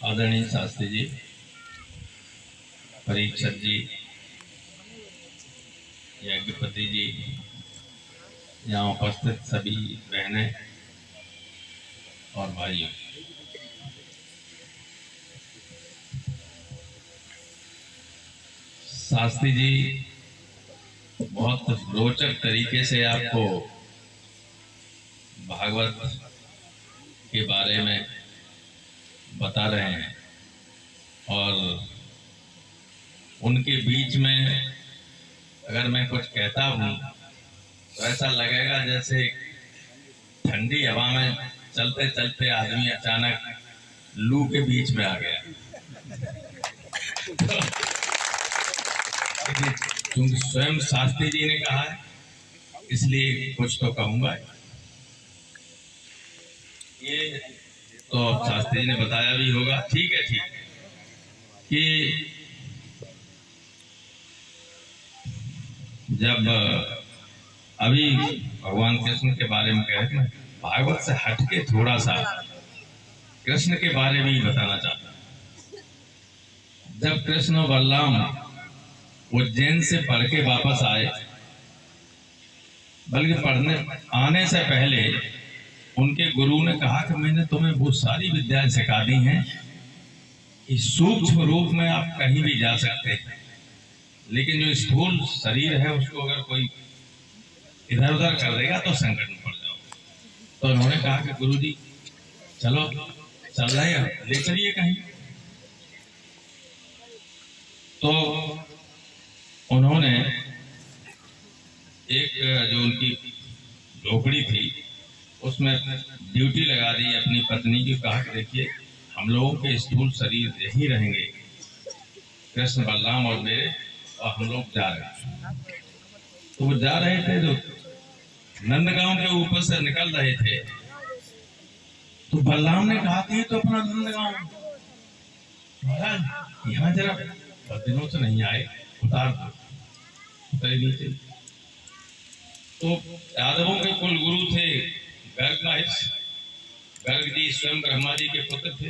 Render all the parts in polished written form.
आदरणीय शास्त्री जी, परीक्षक जी, यज्ञपति जी, यहाँ उपस्थित सभी बहनें और भाइयों, शास्त्री जी बहुत रोचक तरीके से आपको भागवत के बारे में बता रहे हैं और उनके बीच में अगर मैं कुछ कहता हूँ तो ऐसा लगेगा जैसे ठंडी हवा में चलते चलते आदमी अचानक लू के बीच में आ गया। क्योंकि स्वयं शास्त्री जी ने कहा है इसलिए कुछ तो कहूंगा। ये तो शास्त्री जी ने बताया भी होगा, ठीक है कि जब अभी भगवान कृष्ण के बारे में कहे मैं भागवत से हटके थोड़ा सा कृष्ण के बारे में ही बताना चाहता हूं। जब कृष्ण और बलराम उज्जैन से पढ़ के वापस आए, बल्कि पढ़ने आने से पहले उनके गुरु ने कहा कि मैंने तुम्हें वो सारी विद्याएं सिखा दी हैं कि सूक्ष्म रूप में आप कहीं भी जा सकते हैं, लेकिन जो स्थूल शरीर है उसको अगर कोई इधर उधर कर देगा तो संकट में पड़ जाओ। तो उन्होंने कहा कि गुरुजी चलो चल रहे हैं, ले चलिए कहीं। तो उन्होंने एक जो उनकी झोपड़ी थी उसमें ड्यूटी लगा दी अपनी पत्नी की, कहा कि देखिए हम लोगों के स्थूल शरीर यही रहेंगे, कृष्ण बलराम और मेरे, और हम लोग जा रहे हैं। तो वो जा रहे थे, जो नंदगांव के ऊपर से निकल रहे थे तो बलराम ने कहा कि तो अपना नंदगांव महाराज यहाँ जरा बहुत दिनों से नहीं आए, उतार दो, उतरे नीचे। तो यादवों के कुल गुरु थे गर्ग महर्षि। गर्ग जी स्वयं ब्रह्मा जी के पुत्र थे,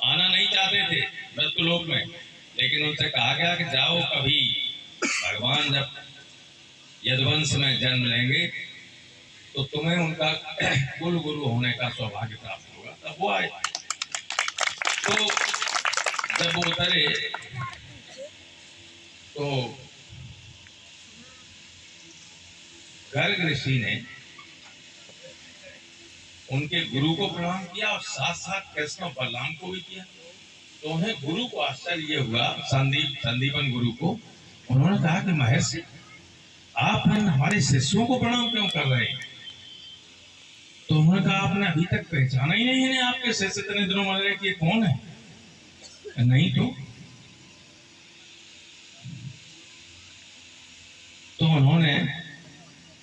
आना नहीं चाहते थे मृत्युलोक में, लेकिन उनसे कहा गया कि जाओ, कभी भगवान जब यदुवंश में जन्म लेंगे तो तुम्हें उनका कुल गुरु होने का सौभाग्य प्राप्त होगा। तब वो आए। तो जब वो उतरे तो गर्ग ऋषि ने उनके गुरु को प्रणाम किया और साथ साथ कृष्ण और बलराम को भी किया। तो उन्हें गुरु को आश्चर्य हुआ, संदीपन गुरु को। उन्होंने कहा कि महर्षि आप हमारे शिष्यों को प्रणाम क्यों कर रहे हैं? तो उन्होंने कहा आपने अभी तक पहचाना ही नहीं है आपके शिष्य इतने दिनों में रहे कि कौन है? नहीं तो उन्होंने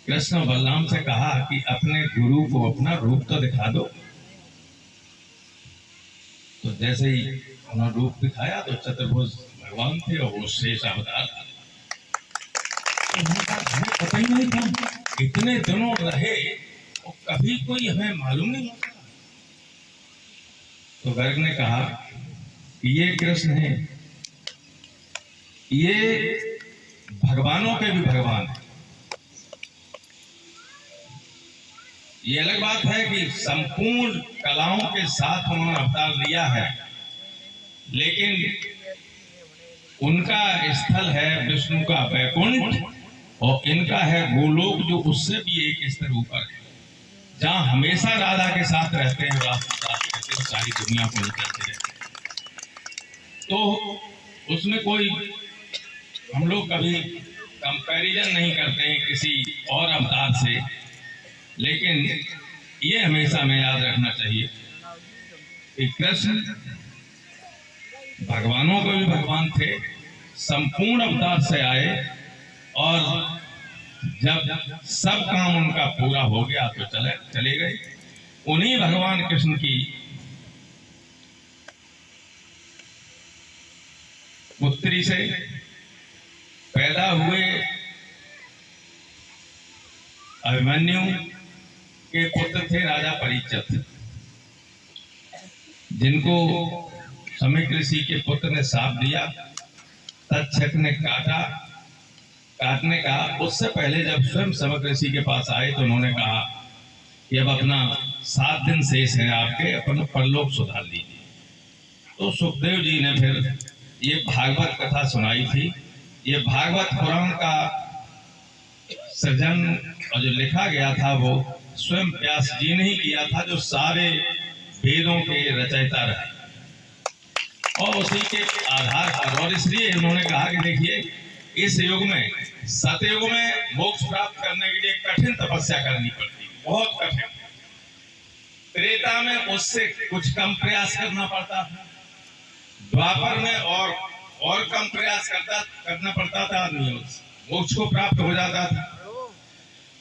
कृष्ण और बलराम से कहा कि अपने गुरु को अपना रूप तो दिखा दो। तो जैसे ही उन्होंने रूप दिखाया तो चतुर्भुज भगवान थे और वो शेष अवतार था। हमें पता ही नहीं था, इतने दिनों रहे और कभी कोई हमें मालूम नहीं होता। तो गर्ग ने कहा कि ये कृष्ण है, ये भगवानों के भी भगवान है। ये अलग बात है कि संपूर्ण कलाओं के साथ उन्होंने अवतार लिया है, लेकिन उनका स्थल है विष्णु का वैकुंठ और इनका है गोलोक, जो उससे भी एक स्तर ऊपर है, जहां हमेशा राधा के साथ रहते हैं, सारी दुनिया को निकलते रहते हैं। तो उसमें कोई हम लोग कभी कंपैरिजन नहीं करते हैं किसी और अवतार से, लेकिन ये हमेशा हमें याद रखना चाहिए कि कृष्ण भगवानों के भी भगवान थे, संपूर्ण अवतार से आए और जब सब काम उनका पूरा हो गया तो चले गए। उन्हीं भगवान कृष्ण की पुत्री से पैदा हुए अभिमन्यु के पुत्र थे राजा परीक्षित, जिनको समीक ऋषि के पुत्र ने श्राप दिया। तक्षक ने काटने का उससे पहले जब स्वयं समीक ऋषि के पास आए तो उन्होंने कहा कि अब अपना 7 दिन शेष है आपके, अपन परलोक सुधार लीजिए। तो सुखदेव जी ने फिर ये भागवत कथा सुनाई थी। ये भागवत पुराण का सृजन और जो लिखा गया था वो स्वयं व्यास जी ने ही किया था, जो सारे वेदों के रचयिता रहे, और उसी के आधार पर। और इसलिए उन्होंने कहा कि देखिए, इस युग में, सतयुग में मोक्ष प्राप्त करने के लिए कठिन तपस्या करनी पड़ती, बहुत कठिन। त्रेता में उससे कुछ कम प्रयास करना पड़ता था, द्वापर में और कम प्रयास करना पड़ता था, आदमी मोक्ष को प्राप्त हो जाता था।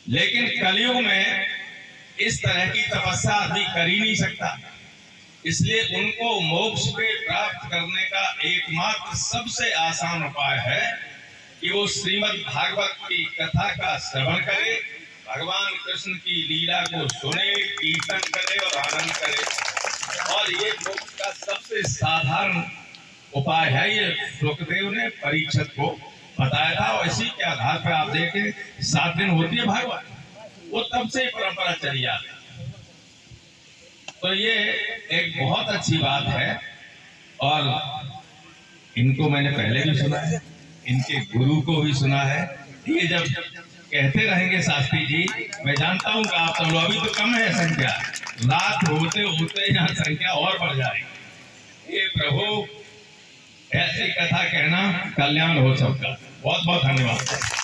लेकिन कलयुग में इस तरह की तपस्या आदमी कर ही नहीं सकता। इसलिए उनको मोक्ष पे प्राप्त करने का एकमात्र सबसे आसान उपाय है कि वो श्रीमद् भागवत की कथा का श्रवण करे, भगवान कृष्ण की लीला को सुने, कीर्तन करे और आनंद करे। और ये मोक्ष का सबसे साधारण उपाय है। ये सुखदेव ने परीक्षित को बताया था, और इसी के आधार पर आप देखें 7 दिन होती है भागवत, वो तब से परंपरा चली आती। तो ये एक बहुत अच्छी बात है, और इनको मैंने पहले भी सुना है, इनके गुरु को भी सुना है। ये जब कहते रहेंगे शास्त्री जी, मैं जानता हूं कि आप सब लोग, अभी तो कम है संख्या, रात होते होते यहाँ संख्या और बढ़ जाएगी। ये प्रभु ऐसी कथा कहना, कल्याण हो सबका। बहुत बहुत धन्यवाद।